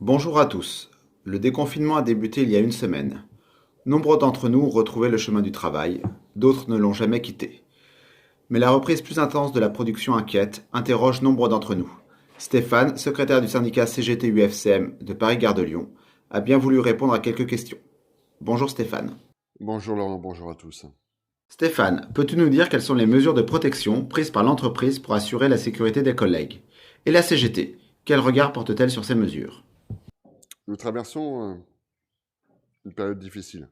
Bonjour à tous. Le déconfinement a débuté il y a une semaine. Nombre d'entre nous ont retrouvé le chemin du travail, d'autres ne l'ont jamais quitté. Mais la reprise plus intense de la production inquiète, interroge nombre d'entre nous. Stéphane, secrétaire du syndicat CGT-UFCM de Paris-Gare de Lyon, a bien voulu répondre à quelques questions. Bonjour Stéphane. Bonjour Laurent, bonjour à tous. Stéphane, peux-tu nous dire quelles sont les mesures de protection prises par l'entreprise pour assurer la sécurité des collègues? Et la CGT, quel regard porte-t-elle sur ces mesures? Nous traversons une période difficile.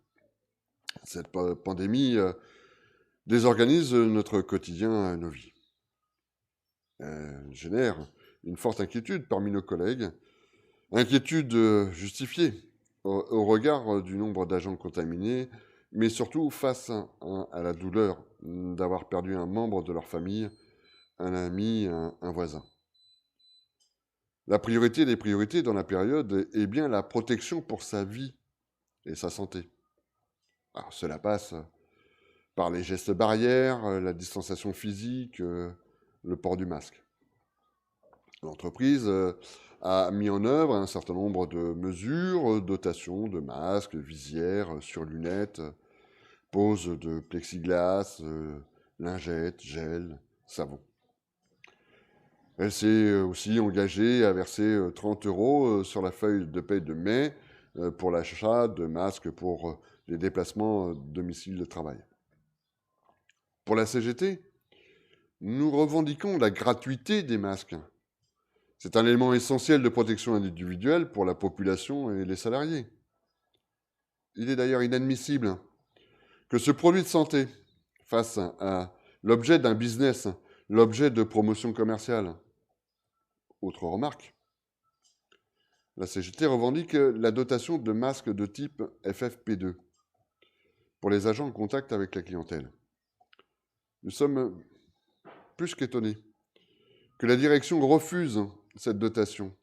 Cette pandémie désorganise notre quotidien, nos vies. Elle génère une forte inquiétude parmi nos collègues, inquiétude justifiée au regard du nombre d'agents contaminés, mais surtout face à la douleur d'avoir perdu un membre de leur famille, un ami, un voisin. La priorité des priorités dans la période est bien la protection pour sa vie et sa santé. Alors, cela passe par les gestes barrières, la distanciation physique, le port du masque. L'entreprise a mis en œuvre un certain nombre de mesures, dotation de masques, visières, surlunettes, pose de plexiglas, lingettes, gel, savon. Elle s'est aussi engagée à verser 30 euros sur la feuille de paie de mai pour l'achat de masques pour les déplacements domicile de travail. Pour la CGT, nous revendiquons la gratuité des masques. C'est un élément essentiel de protection individuelle pour la population et les salariés. Il est d'ailleurs inadmissible que ce produit de santé fasse à l'objet d'un business, l'objet de promotion commerciale. Autre remarque, la CGT revendique la dotation de masques de type FFP2 pour les agents en contact avec la clientèle. Nous sommes plus qu'étonnés que la direction refuse cette dotation,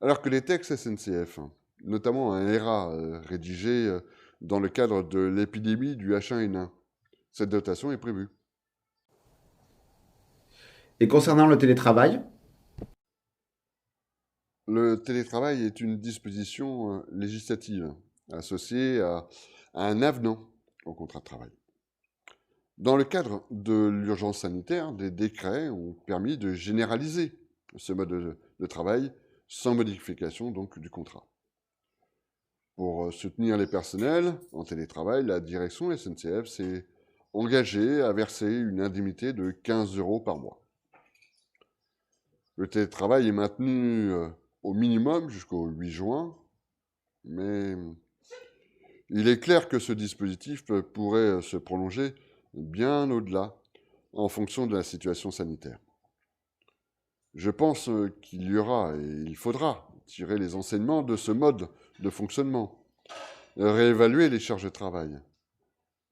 alors que les textes SNCF, notamment un RA rédigé dans le cadre de l'épidémie du H1N1, cette dotation est prévue. Et concernant le télétravail? Le télétravail est une disposition législative associée à un avenant au contrat de travail. Dans le cadre de l'urgence sanitaire, des décrets ont permis de généraliser ce mode de travail sans modification donc du contrat. Pour soutenir les personnels en télétravail, la direction SNCF s'est engagée à verser une indemnité de 15 euros par mois. Le télétravail est maintenu au minimum jusqu'au 8 juin, mais il est clair que ce dispositif pourrait se prolonger bien au-delà en fonction de la situation sanitaire. Je pense qu'il y aura et il faudra tirer les enseignements de ce mode de fonctionnement, réévaluer les charges de travail.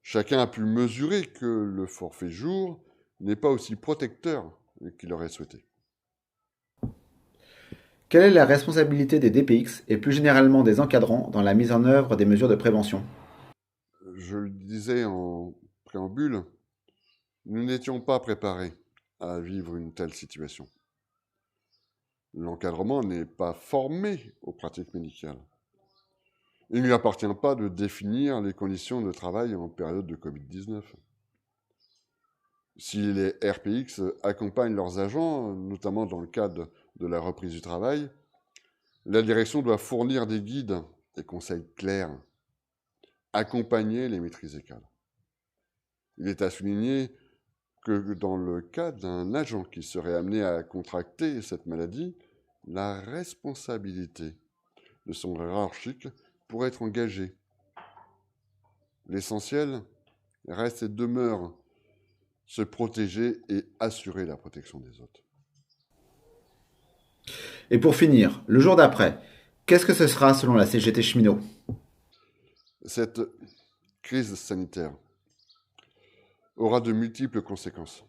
Chacun a pu mesurer que le forfait jour n'est pas aussi protecteur qu'il aurait souhaité. Quelle est la responsabilité des DPX et plus généralement des encadrants dans la mise en œuvre des mesures de prévention? Je le disais en préambule, nous n'étions pas préparés à vivre une telle situation. L'encadrement n'est pas formé aux pratiques médicales. Il ne lui appartient pas de définir les conditions de travail en période de Covid-19. Si les RPX accompagnent leurs agents, notamment dans le cadre de la reprise du travail, la direction doit fournir des guides et conseils clairs, accompagner les maîtrisés cadres. Il est à souligner que dans le cas d'un agent qui serait amené à contracter cette maladie, la responsabilité de son hiérarchique pourrait être engagée. L'essentiel reste et demeure se protéger et assurer la protection des autres. Et pour finir, le jour d'après, qu'est-ce que ce sera selon la CGT cheminot? Cette crise sanitaire aura de multiples conséquences.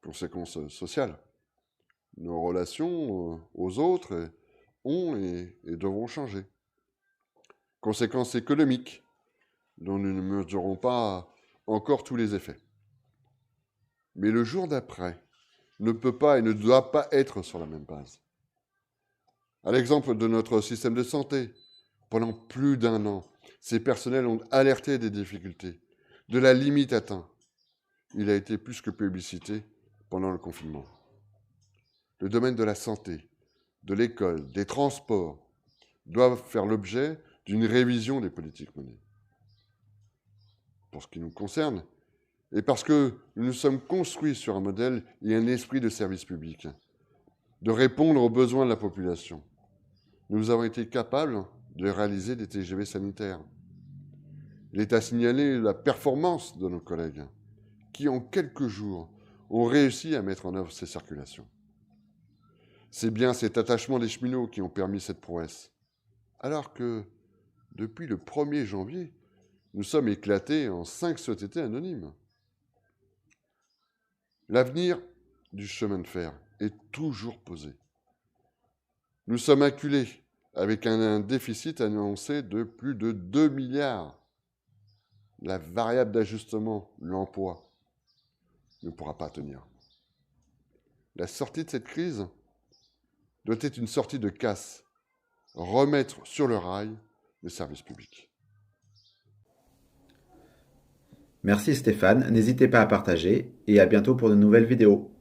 Conséquences sociales. Nos relations aux autres ont et devront changer. Conséquences économiques, dont nous ne mesurons pas encore tous les effets. Mais le jour d'après ne peut pas et ne doit pas être sur la même base. À l'exemple de notre système de santé, pendant plus d'un an, ces personnels ont alerté des difficultés, de la limite atteinte. Il a été plus que plébiscité pendant le confinement. Le domaine de la santé, de l'école, des transports doivent faire l'objet d'une révision des politiques menées. Pour ce qui nous concerne, et parce que nous nous sommes construits sur un modèle et un esprit de service public, de répondre aux besoins de la population, nous avons été capables de réaliser des TGV sanitaires. Il est à signaler la performance de nos collègues, qui en quelques jours ont réussi à mettre en œuvre ces circulations. C'est bien cet attachement des cheminots qui ont permis cette prouesse, alors que, depuis le 1er janvier, nous sommes éclatés en 5 sociétés anonymes. L'avenir du chemin de fer est toujours posé. Nous sommes acculés avec un déficit annoncé de plus de 2 milliards. La variable d'ajustement, l'emploi, ne pourra pas tenir. La sortie de cette crise doit être une sortie de casse, remettre sur le rail le service public. Merci Stéphane, n'hésitez pas à partager et à bientôt pour de nouvelles vidéos.